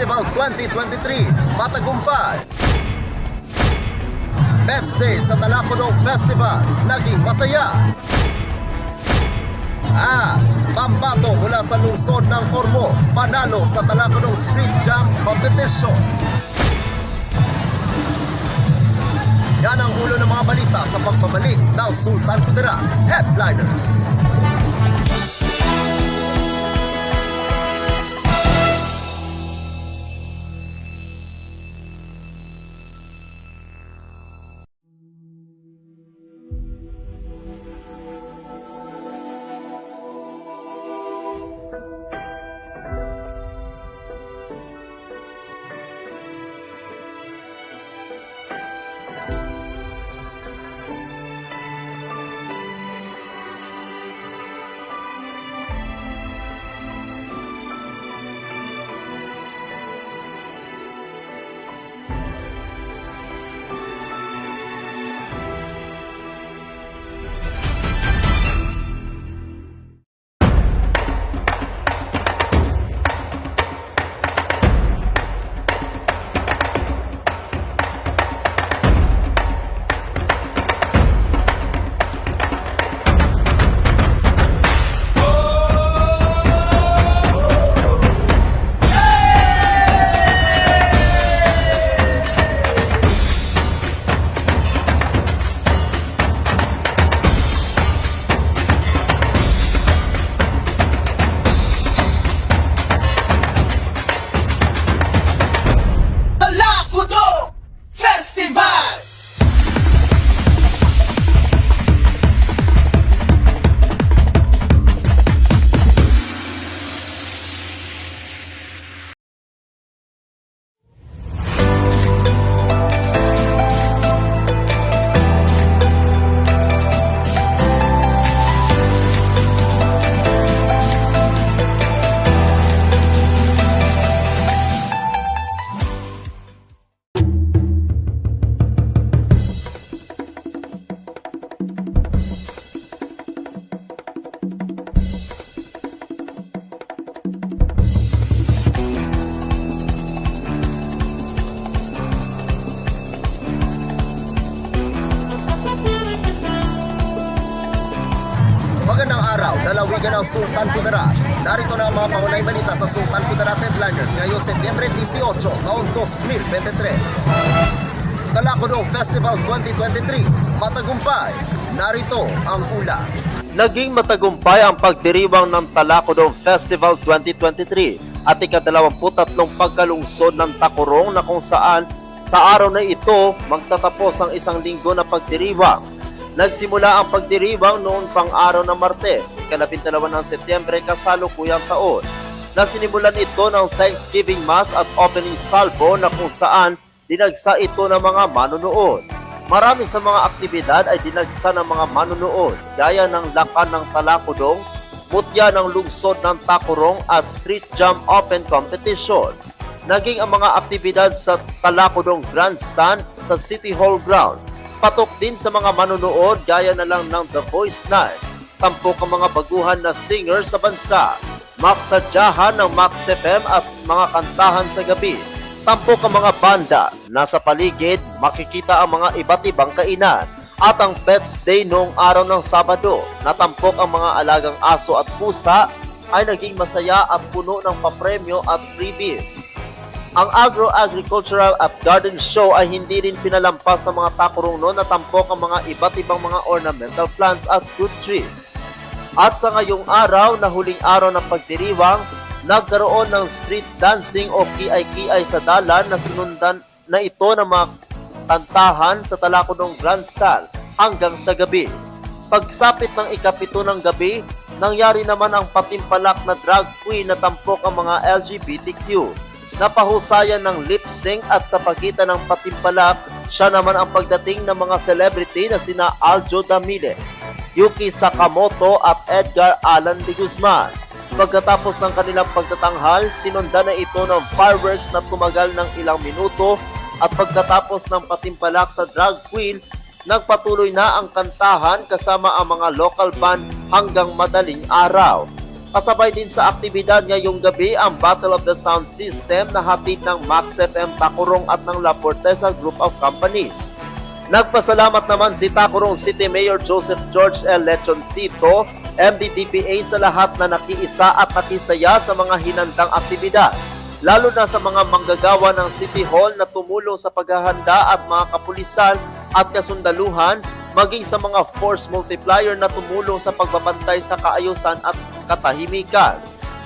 Festival 2023 matagumpay. Pets Day sa Talakudong Festival naging masaya. Pambato mula sa lungsod ng Ormo panalo sa Talakudong Street Jam Competition. Yan ang ulo ng mga balita sa pagbabalik ng Sultan Kudarat Headliners. Magandang araw, lalawigan ng Sultan Kudarat. Narito na ang mga pangunahing balita sa Sultan Kudarat Headliners ngayong Setyembre 18, taon 2023. Talakudong Festival 2023, matagumpay. Narito ang ulat. Naging matagumpay ang pagdiriwang ng Talakudong Festival 2023 at ika-23 pagkalungsod ng Takurong na kung saan sa araw na ito magtatapos ang isang linggo na pagdiriwang. Nagsimula ang pagdiriwang noong pang-araw ng Martes, ika-12 ng Setyembre kasalukuyang taon, na sinimulan ito ng Thanksgiving Mass at Opening Salvo na kung saan dinagsa ito ng mga manunood. Marami sa mga aktibidad ay dinagsa ng mga manunood, gaya ng Lakan ng Talakudong, Mutya ng Lungsod ng Takurong at Street Jam Open Competition. Naging ang mga aktibidad sa Talakudong Grandstand sa City Hall Ground. Patok din sa mga manunood gaya na lang ng The Voice Night. Tampok ang mga baguhan na singer sa bansa. Maksadyahan ng Max FM at mga kantahan sa gabi. Tampok ang mga banda. Nasa paligid, makikita ang mga iba't ibang kainan. At ang Pets Day noong araw ng Sabado. Natampok ang mga alagang aso at pusa ay naging masaya at puno ng papremyo at freebies. Ang Agro-Agricultural at Garden Show ay hindi rin pinalampas ng mga takurong noon na tampok ang mga iba't ibang mga ornamental plants at fruit trees. At sa ngayong araw na huling araw ng pagdiriwang, nagkaroon ng street dancing o kiay-kiay sa dalan na sinundan na ito ng mga kantahan sa Talakudong Grandstand hanggang sa gabi. Pagsapit ng ika-7 ng gabi, nangyari naman ang patimpalak na drag queen na tampok ang mga LGBTQ. Napahusayan ng lip sync at sa pagitan ng patimpalak, siya naman ang pagdating ng mga celebrity na sina Aljo Damiles, Yuki Sakamoto at Edgar Alan de Guzman. Pagkatapos ng kanilang pagtatanghal, sinundan na ito ng fireworks na tumagal ng ilang minuto at pagkatapos ng patimpalak sa drag queen, nagpatuloy na ang kantahan kasama ang mga local band hanggang madaling araw. Kasabay din sa aktibidad ngayong gabi ang Battle of the Sound System na hatid ng Max FM Tacurong at ng La Forteza Group of Companies. Nagpasalamat naman si Tacurong City Mayor Joseph George L. Lechoncito, MDDPA sa lahat na nakiisa at nakisaya sa mga hinandang aktibidad, lalo na sa mga manggagawa ng City Hall na tumulong sa paghahanda at mga kapulisan at kasundaluhan, maging sa mga force multiplier na tumulong sa pagbabantay sa kaayusan at katahimikan.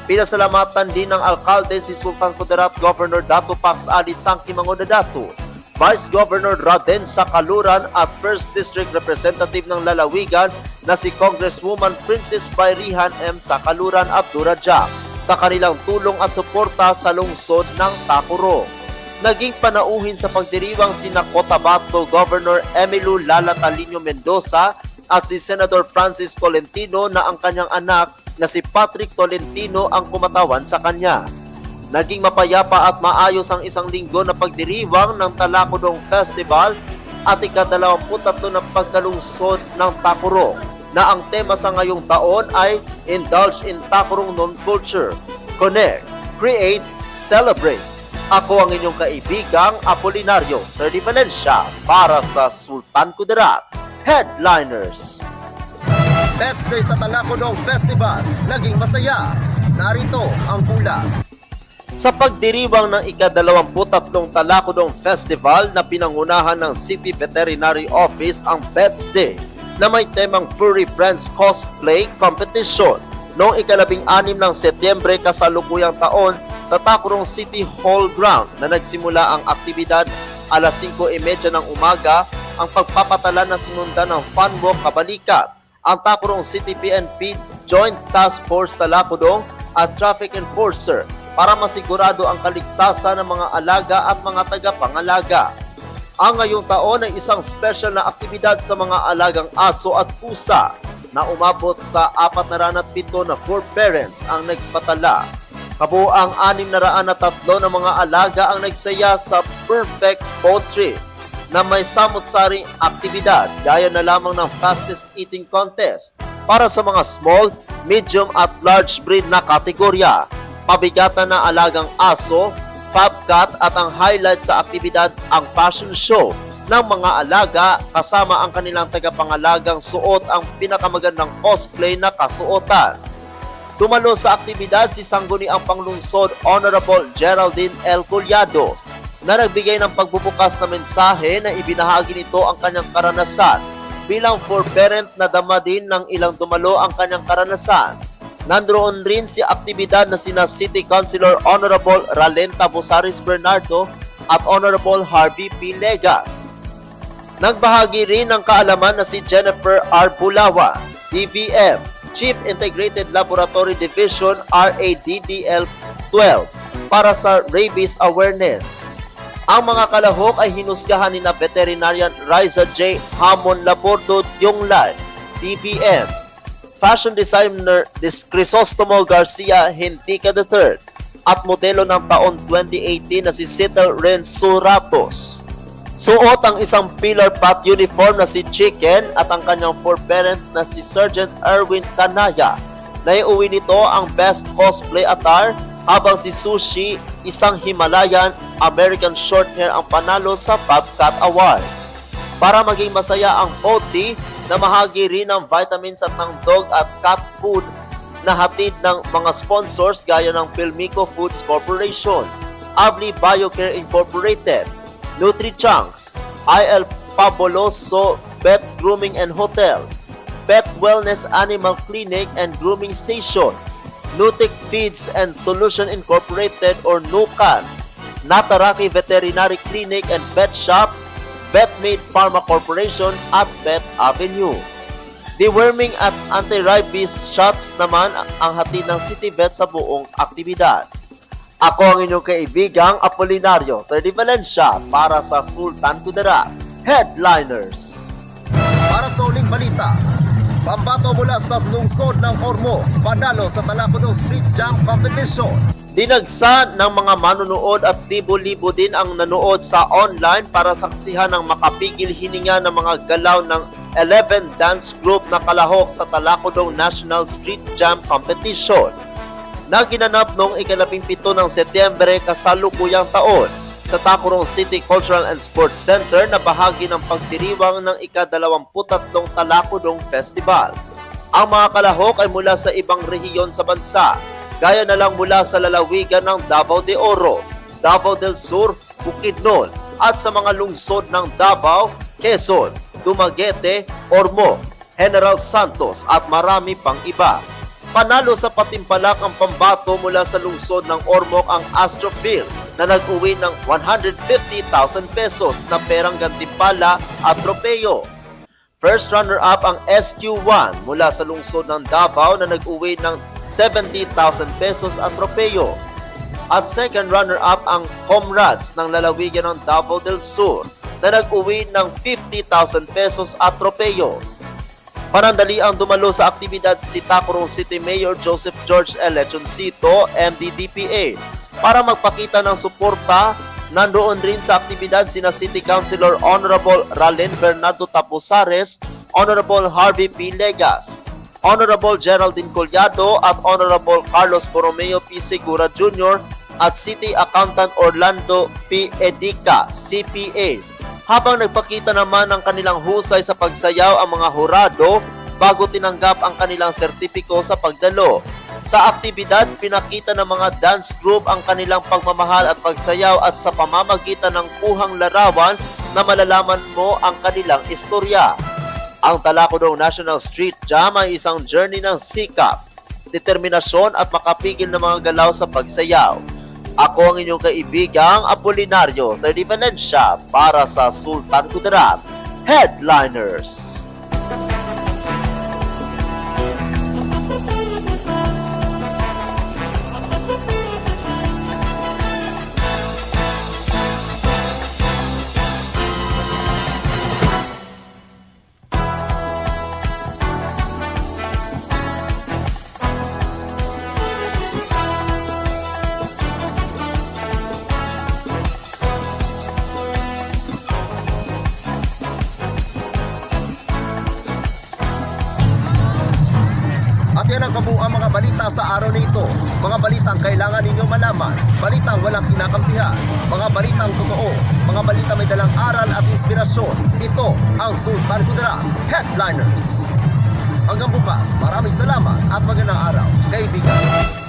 Pinasalamatan din ng alkalde si Sultan Kudarat Governor Dato Pax Ali Sangki Mangonadato, Vice Governor Raden Sakaluran at 1st District Representative ng Lalawigan na si Congresswoman Princess Bayrihan M. Sakaluran Abdurajak sa kanilang tulong at suporta sa lungsod ng Tacurong. Naging panauhin sa pagdiriwang sina Cotabato Governor Emilio Lala Talino Mendoza at si Senator Francis Tolentino na ang kanyang anak na si Patrick Tolentino ang kumatawan sa kanya. Naging mapayapa at maayos ang isang linggo na pagdiriwang ng Talakudong Festival at ika-23 na pagkalungsod ng Tacurong na ang tema sa ngayong taon ay Indulge in Tacurong Non-Culture, Connect, Create, Celebrate. Ako ang inyong kaibigang Apolinario 30 Valencia para sa Sultan Kudarat Headliners. Pets Day sa Talakudong Festival, naging masaya. Narito ang pula. Sa pagdiriwang ng ika-23 Talakudong Festival na pinangunahan ng City Veterinary Office ang Pets Day na may temang Furry Friends Cosplay Competition noong ika-16 ng Setyembre kasalukuyang taon sa Tacurong City Hall Ground na nagsimula ang aktibidad alas 5:30 ng umaga. Ang pagpapatala na sinundan ng Fun Walk Kabalikat, ang Tacurong City PNP Joint Task Force Talakudong at Traffic Enforcer para masigurado ang kaligtasan ng mga alaga at mga tagapangalaga. Ang ngayong taon ay isang special na aktibidad sa mga alagang aso at pusa na umabot sa 407 na forbearance ang nagpatala. Kabuang 603 na mga alaga ang nagsaya sa Perfect Boat Trip na may samot-saring aktibidad gaya na lamang ng fastest eating contest para sa mga small, medium at large breed na kategorya, pabigatan na alagang aso, fabcat at ang highlight sa aktibidad ang fashion show ng mga alaga kasama ang kanilang tagapangalagang suot ang pinakamagandang cosplay na kasuotan. Dumalo sa aktibidad si Sangguniang Panglungsod Honorable Geraldine L. Collado na nagbigay ng pagbubukas na mensahe na ibinahagi nito ang kanyang karanasan. Bilang forbearant na dama din ng ilang dumalo ang kanyang karanasan. Nandoon rin si aktibidad na sina City Councilor Honorable Ralenta Busaris Bernardo at Honorable Harvey P. Legas. Nagbahagi rin ng kaalaman na si Jennifer R. Bulawa, DVM, Chief Integrated Laboratory Division RADDL 12 para sa rabies awareness. Ang mga kalahok ay hinusgahan ni na Veterinarian Riza J. Hamon Labordo Yonglad, DVM, Fashion Designer Crisostomo Garcia Hintica III at modelo ng taon 2018 na si Citel Rensuratos. Suot ang isang pillar pat uniform na si Chicken at ang kanyang forbearant na si Sergeant Erwin Canaya. Naiuwi nito ang Best Cosplay Attire habang si Sushi, isang Himalayan American Shorthair ang panalo sa Fabcat Award. Para maging masaya ang Poti, namahagi rin ng vitamins at ng dog at cat food na hatid ng mga sponsors gaya ng Filmico Foods Corporation, Avli Biocare Incorporated, NutriChunks, IL Fabuloso Pet Grooming and Hotel, Pet Wellness Animal Clinic and Grooming Station, Nutic Feeds and Solution Incorporated or NUCAN, Nataraki Veterinary Clinic and Pet Shop, Vetmade Pharma Corporation at Pet Avenue. Deworming at anti-rabies shots naman ang hatid ng City Vet sa buong aktibidad. Ako ang inyong kaibigang Apolinario 30 Valencia para sa Sultan Kudarat Headliners. Para sa uling balita, pambato mula sa lungsod ng Ormo, panalo sa Talakudong Street Jam Competition. Dinagsa ng mga manunood at libo-libo din ang nanood sa online para saksihan ng makapigil hininga ng mga galaw ng 11 dance group na kalahok sa Talakudong National Street Jam Competition na ginanap noong ika-17 ng Setyembre kasalukuyang taon sa Tacurong City Cultural and Sports Center na bahagi ng pagdiriwang ng ika-23 Talakudong Festival. Ang mga kalahok ay mula sa ibang rehiyon sa bansa, gaya na lang mula sa lalawigan ng Davao de Oro, Davao del Sur, Bukidnon at sa mga lungsod ng Davao, Quezon, Dumaguete, Ormoc, General Santos at marami pang iba. Panalo sa patimpalak ang pambato mula sa lungsod ng Ormoc ang Astrophil na nag-uwi ng 150,000 pesos na perang gantimpala at tropeyo. First runner-up ang SQ1 mula sa lungsod ng Davao na nag-uwi ng 70,000 pesos at tropeyo. At second runner-up ang Comrades ng lalawigan ng Davao del Sur na nag-uwi ng 50,000 pesos at tropeyo. Panandali ang dumalo sa aktibidad si Tacurong City Mayor Joseph George L. Lechoncito, MDDPA. Para magpakita ng suporta, nandoon rin sa aktibidad sina City Councilor Honorable Ralen Bernardo Tapusares, Honorable Harvey P. Legas, Honorable Geraldine Collado at Honorable Carlos Borromeo P. Segura Jr. at City Accountant Orlando P. Edica, CPA. Habang nagpakita naman ng kanilang husay sa pagsayaw ang mga hurado bago tinanggap ang kanilang sertipiko sa pagdalo. Sa aktibidad, pinakita ng mga dance group ang kanilang pagmamahal at pagsayaw at sa pamamagitan ng kuhang larawan na malalaman mo ang kanilang istorya. Ang Talakudong National Street Jam ay isang journey ng sikap, determinasyon at makapigil ng mga galaw sa pagsayaw. Ako ang inyong kaibigang Apolinario III Valencia para sa Sultan Kudarat Headliners. At yan ang kabuuan mga balita sa araw na ito. Mga balitang kailangan ninyong malaman, balitang walang kinakampihan, mga balitang totoo, mga balita may dalang aral at inspirasyon. Ito ang Sultan Kudarat Headliners. Hanggang bukas, maraming salamat at magandang araw, kaibigan.